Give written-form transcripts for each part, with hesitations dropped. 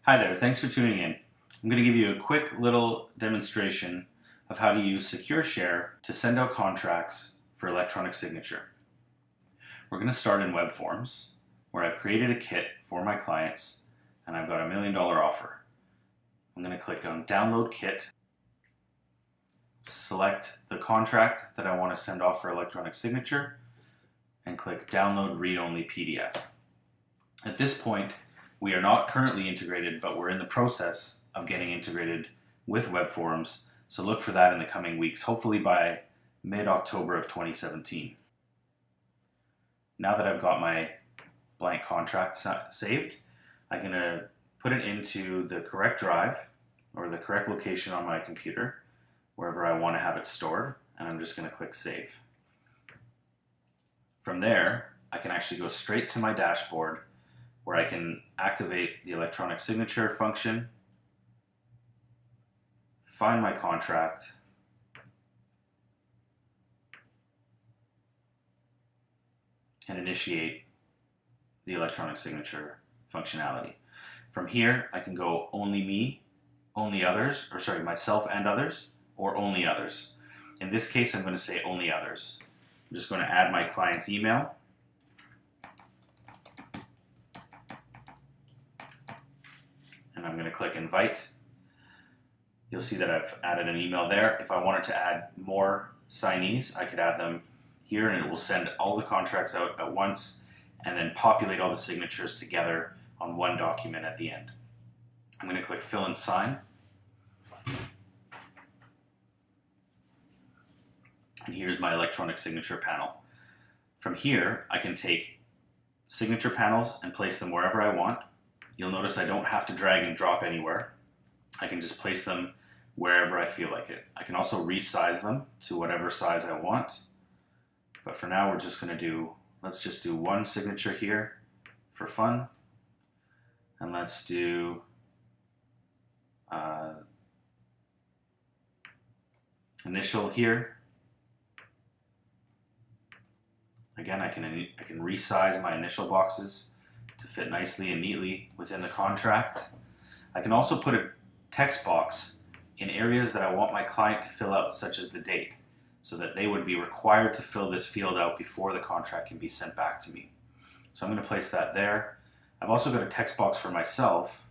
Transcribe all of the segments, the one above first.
Hi there, thanks for tuning in. I'm going to give you a quick little demonstration of how to use SecureShare to send out contracts for electronic signature. We're going to start in Web Forms, where I've created a kit for my clients and I've got $1 million offer. I'm going to click on Download Kit, select the contract that I want to send off for electronic signature, and click Download Read-Only PDF. At this point, we are not currently integrated, but we're in the process of getting integrated with Web Forms, so look for that in the coming weeks, hopefully by mid-October of 2017. Now that I've got my blank contract saved, I'm going to put it into the correct drive or the correct location on my computer, wherever I want to have it stored, and I'm just going to click Save. From there, I can actually go straight to my dashboard where I can activate the electronic signature function, find my contract, and initiate the electronic signature functionality. From here, I can go only me, only others, or sorry, myself and others, or only others. In this case, I'm going to say only others. I'm just going to add my client's email. And I'm going to click Invite. You'll see that I've added an email there. If I wanted to add more signees, I could add them here and it will send all the contracts out at once and then populate all the signatures together on one document at the end. I'm going to click Fill and Sign. And here's my electronic signature panel. From here, I can take signature panels and place them wherever I want. You'll notice I don't have to drag and drop anywhere. I can just place them wherever I feel like it. I can also resize them to whatever size I want. But for now, we're just going to let's just do one signature here for fun. And let's do initial here. Again, I can resize my initial boxes to fit nicely and neatly within the contract. I can also put a text box in areas that I want my client to fill out, such as the date, so that they would be required to fill this field out before the contract can be sent back to me. So I'm going to place that there. I've also got a text box for myself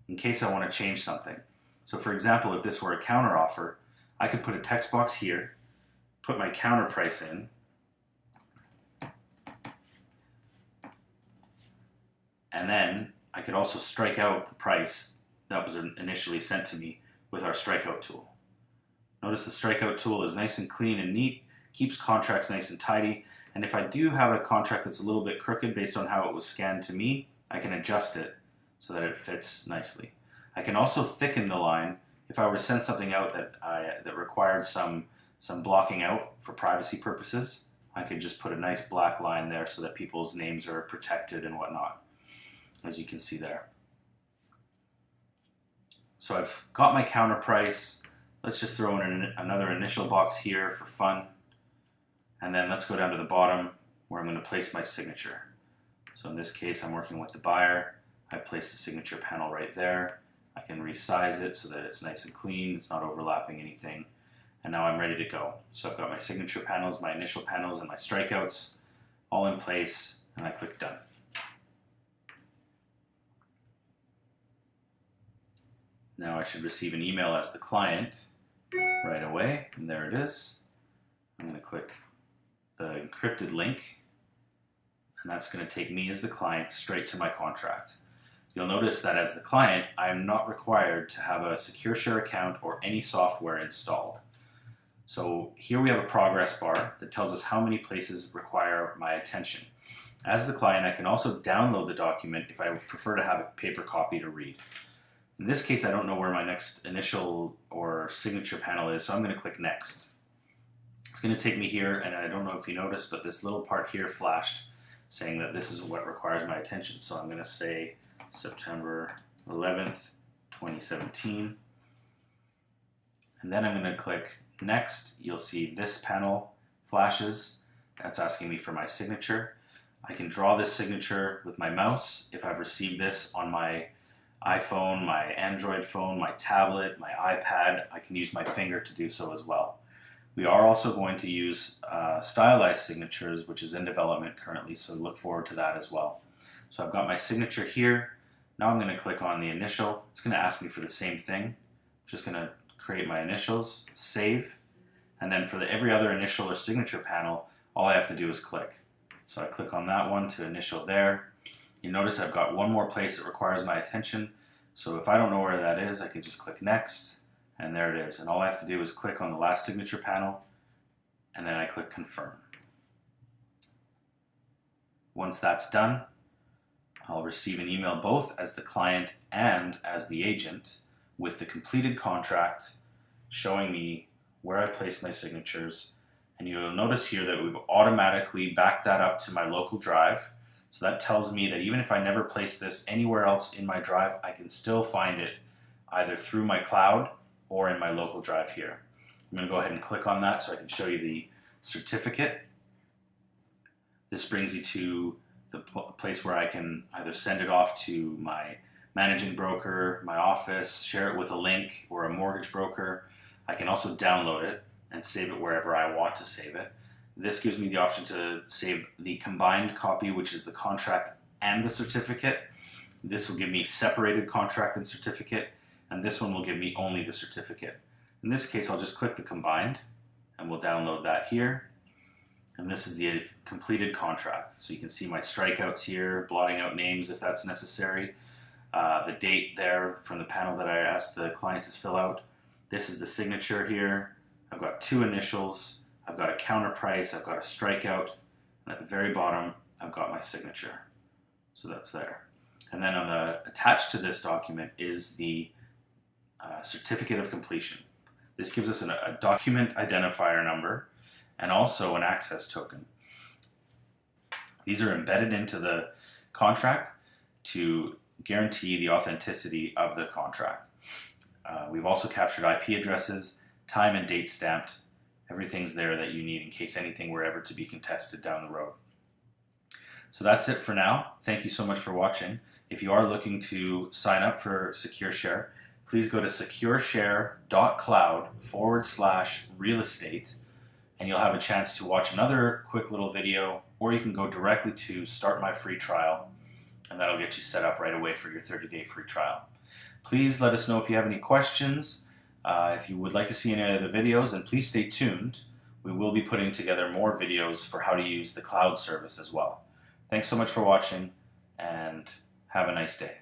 in case I want to change something. So for example, if this were a counter offer, I could put a text box here, put my counter price in, and then I could also strike out the price that was initially sent to me with our strikeout tool. Notice the strikeout tool is nice and clean and neat, keeps contracts nice and tidy, and if I do have a contract that's a little bit crooked based on how it was scanned to me, I can adjust it so that it fits nicely. I can also thicken the line if I were to send something out that required some blocking out for privacy purposes. I could just put a nice black line there so that people's names are protected and whatnot, as you can see there. So I've got my counter price. Let's just throw in another initial box here for fun. And then let's go down to the bottom where I'm going to place my signature. So in this case, I'm working with the buyer. I place the signature panel right there. I can resize it so that it's nice and clean. It's not overlapping anything. And now I'm ready to go. So I've got my signature panels, my initial panels, and my strikeouts all in place. And I click Done. Now I should receive an email as the client right away, and there it is. I'm going to click the encrypted link, and that's going to take me as the client straight to my contract. You'll notice that as the client, I am not required to have a SecureShare account or any software installed. So here we have a progress bar that tells us how many places require my attention. As the client, I can also download the document if I prefer to have a paper copy to read. In this case, I don't know where my next initial or signature panel is, so I'm going to click Next. It's going to take me here, and I don't know if you noticed, but this little part here flashed saying that this is what requires my attention. So I'm going to say September 11th, 2017. And then I'm going to click Next. You'll see this panel flashes. That's asking me for my signature. I can draw this signature with my mouse if I've received this on my iPhone, my Android phone, my tablet, my iPad. I can use my finger to do so as well. We are also going to use stylized signatures, which is in development currently, so look forward to that as well. So I've got my signature here. Now I'm going to click on the initial. It's going to ask me for the same thing. I'm just going to create my initials, save, and then for every other initial or signature panel, all I have to do is click. So I click on that one to initial there. You notice I've got one more place that requires my attention. So if I don't know where that is, I can just click next, and there it is. And all I have to do is click on the last signature panel, and then I click confirm. Once that's done, I'll receive an email both as the client and as the agent with the completed contract showing me where I placed my signatures. And you'll notice here that we've automatically backed that up to my local drive. So that tells me that even if I never place this anywhere else in my drive, I can still find it either through my cloud or in my local drive here. I'm going to go ahead and click on that so I can show you the certificate. This brings you to the place where I can either send it off to my managing broker, my office, share it with a link, or a mortgage broker. I can also download it and save it wherever I want to save it. This gives me the option to save the combined copy, which is the contract and the certificate. This will give me separated contract and certificate, and this one will give me only the certificate. In this case, I'll just click the combined, and we'll download that here. And this is the completed contract. So you can see my strikeouts here, blotting out names if that's necessary. The date there from the panel that I asked the client to fill out. This is the signature here. I've got two initials. I've got a counter price, I've got a strikeout, and at the very bottom, I've got my signature. So that's there. And then attached to this document is the certificate of completion. This gives us a document identifier number and also an access token. These are embedded into the contract to guarantee the authenticity of the contract. We've also captured IP addresses, time and date stamped. Everything's there that you need in case anything were ever to be contested down the road. So that's it for now. Thank you so much for watching. If you are looking to sign up for SecureShare, please go to secureshare.cloud/real estate, and you'll have a chance to watch another quick little video, or you can go directly to start my free trial, and that'll get you set up right away for your 30-day free trial. Please let us know if you have any questions. If you would like to see any of the videos, then please stay tuned. We will be putting together more videos for how to use the cloud service as well. Thanks so much for watching, and have a nice day.